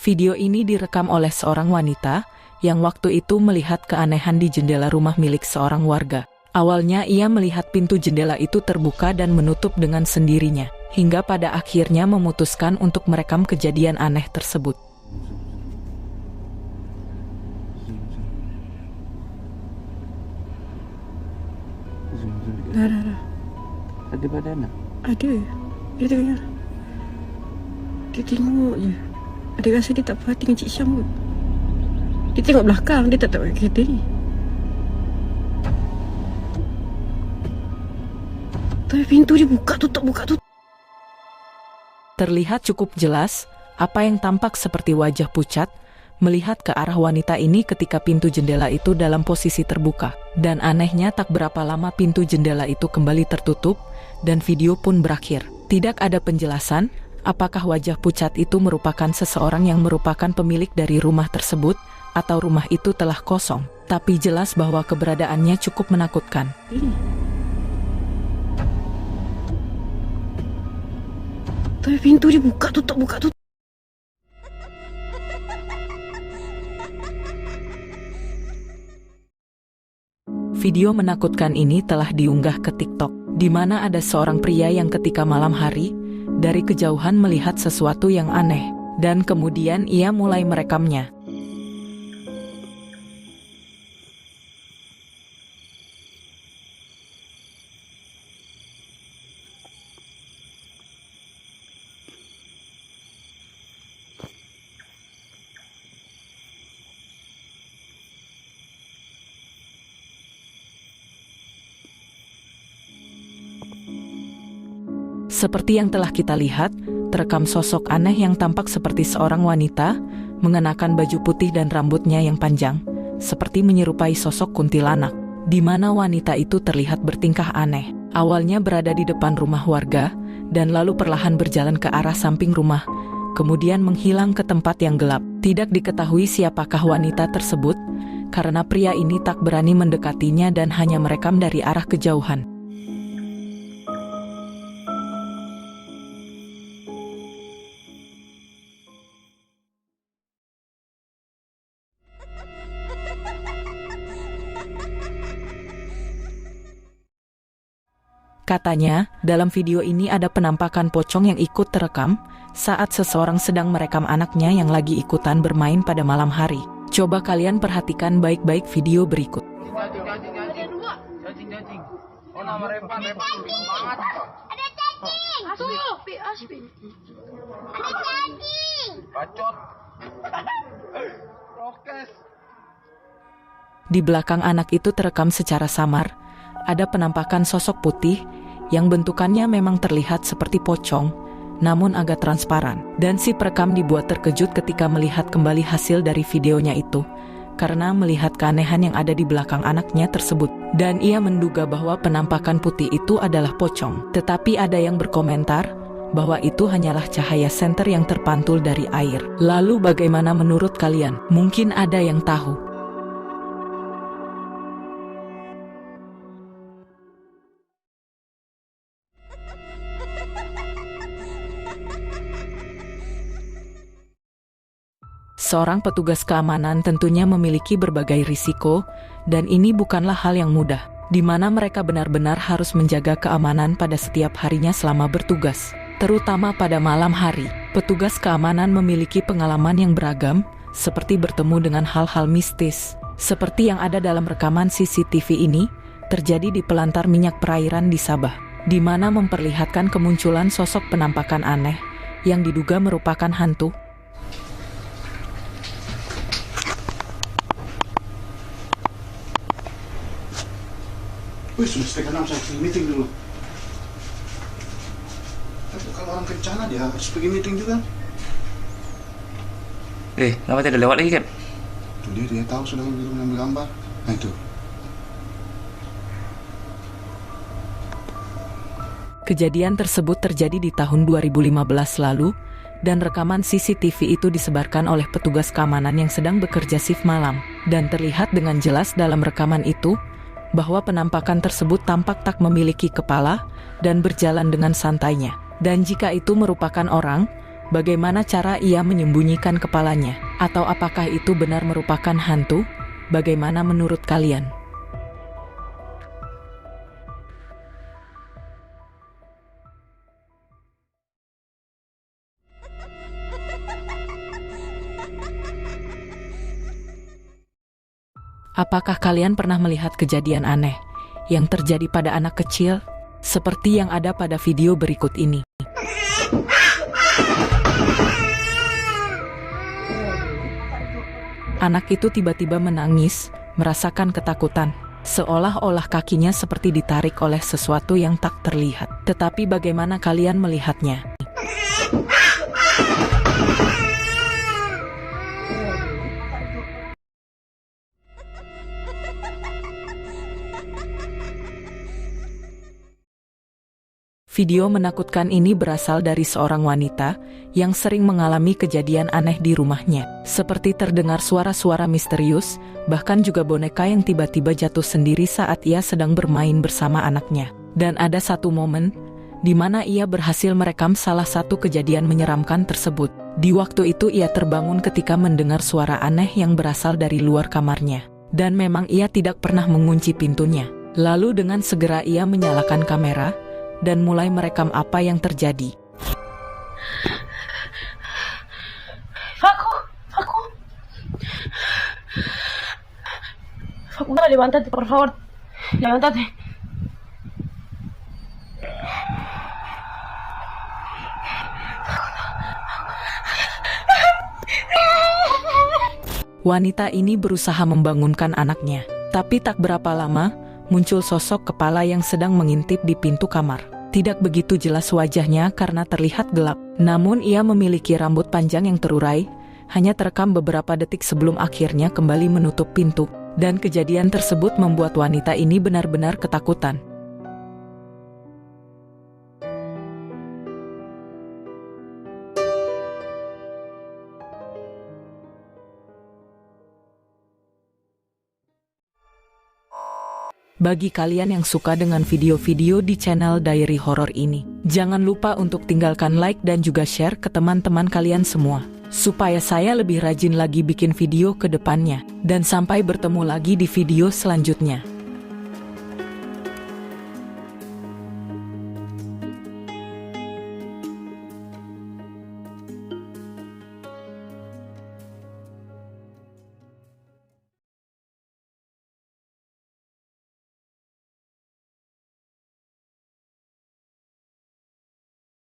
Video ini direkam oleh seorang wanita yang waktu itu melihat keanehan di jendela rumah milik seorang warga. Awalnya ia melihat pintu jendela itu terbuka dan menutup dengan sendirinya, hingga pada akhirnya memutuskan untuk merekam kejadian aneh tersebut. Dah. Ada badan tak? Ada. Dia tengok. Dia tengok je. Ada rasa dia tak perhati dengan Cik Syam pun. Dia tengok belakang, dia tak tahu kereta ni. Tapi pintu dia buka tutup. Terlihat cukup jelas apa yang tampak seperti wajah pucat melihat ke arah wanita ini ketika pintu jendela itu dalam posisi terbuka. Dan anehnya tak berapa lama pintu jendela itu kembali tertutup dan video pun berakhir. Tidak ada penjelasan apakah wajah pucat itu merupakan seseorang yang merupakan pemilik dari rumah tersebut atau rumah itu telah kosong. Tapi jelas bahwa keberadaannya cukup menakutkan. Tapi pintu dia buka tutup. Video menakutkan ini telah diunggah ke TikTok, di mana ada seorang pria yang ketika malam hari, dari kejauhan melihat sesuatu yang aneh, dan kemudian ia mulai merekamnya. Seperti yang telah kita lihat, terekam sosok aneh yang tampak seperti seorang wanita, mengenakan baju putih dan rambutnya yang panjang, seperti menyerupai sosok kuntilanak, di mana wanita itu terlihat bertingkah aneh. Awalnya berada di depan rumah warga, dan lalu perlahan berjalan ke arah samping rumah, kemudian menghilang ke tempat yang gelap. Tidak diketahui siapakah wanita tersebut, karena pria ini tak berani mendekatinya dan hanya merekam dari arah kejauhan. Katanya, dalam video ini ada penampakan pocong yang ikut terekam saat seseorang sedang merekam anaknya yang lagi ikutan bermain pada malam hari. Coba kalian perhatikan baik-baik video berikut. Cacing. Oh, nama Repan. Ada cacing. Ada cacing. Bacot. Rokes. Di belakang anak itu terekam secara samar, ada penampakan sosok putih yang bentukannya memang terlihat seperti pocong, namun agak transparan. Dan si perekam dibuat terkejut ketika melihat kembali hasil dari videonya itu, karena melihat keanehan yang ada di belakang anaknya tersebut. Dan ia menduga bahwa penampakan putih itu adalah pocong. Tetapi ada yang berkomentar bahwa itu hanyalah cahaya senter yang terpantul dari air. Lalu bagaimana menurut kalian? Mungkin ada yang tahu. Seorang petugas keamanan tentunya memiliki berbagai risiko, dan ini bukanlah hal yang mudah, di mana mereka benar-benar harus menjaga keamanan pada setiap harinya selama bertugas. Terutama pada malam hari, petugas keamanan memiliki pengalaman yang beragam, seperti bertemu dengan hal-hal mistis. Seperti yang ada dalam rekaman CCTV ini, terjadi di pelantar minyak perairan di Sabah, di mana memperlihatkan kemunculan sosok penampakan aneh, yang diduga merupakan hantu. Wih, sudah setengah 6 saya pergi meeting dulu. Tapi kalau orang kencana dia harus pergi meeting juga. Ngapa tidak lewat lagi kan? Tuh dia tahu sudah mengambil gambar. Nah itu. Kejadian tersebut terjadi di tahun 2015 lalu, dan rekaman CCTV itu disebarkan oleh petugas keamanan yang sedang bekerja shift malam. Dan terlihat dengan jelas dalam rekaman itu, bahwa penampakan tersebut tampak tak memiliki kepala dan berjalan dengan santainya. Dan jika itu merupakan orang, Bagaimana cara ia menyembunyikan kepalanya? Atau apakah itu benar merupakan hantu? Bagaimana menurut kalian? Apakah kalian pernah melihat kejadian aneh yang terjadi pada anak kecil, seperti yang ada pada video berikut ini? Anak itu tiba-tiba menangis, merasakan ketakutan, seolah-olah kakinya seperti ditarik oleh sesuatu yang tak terlihat. Tetapi bagaimana kalian melihatnya? Video menakutkan ini berasal dari seorang wanita yang sering mengalami kejadian aneh di rumahnya, seperti terdengar suara-suara misterius, bahkan juga boneka yang tiba-tiba jatuh sendiri saat ia sedang bermain bersama anaknya. Dan ada satu momen di mana ia berhasil merekam salah satu kejadian menyeramkan tersebut. Di waktu itu ia terbangun ketika mendengar suara aneh yang berasal dari luar kamarnya. Dan memang ia tidak pernah mengunci pintunya. Lalu dengan segera ia menyalakan kamera dan mulai merekam apa yang terjadi. Facu, levántate, por favor. Levántate. Wanita ini berusaha membangunkan anaknya, tapi tak berapa lama muncul sosok kepala yang sedang mengintip di pintu kamar. Tidak begitu jelas wajahnya karena terlihat gelap. Namun ia memiliki rambut panjang yang terurai, hanya terekam beberapa detik sebelum akhirnya kembali menutup pintu. Dan kejadian tersebut membuat wanita ini benar-benar ketakutan. Bagi kalian yang suka dengan video-video di channel Diary Horror ini, jangan lupa untuk tinggalkan like dan juga share ke teman-teman kalian semua, supaya saya lebih rajin lagi bikin video ke depannya. Dan sampai bertemu lagi di video selanjutnya.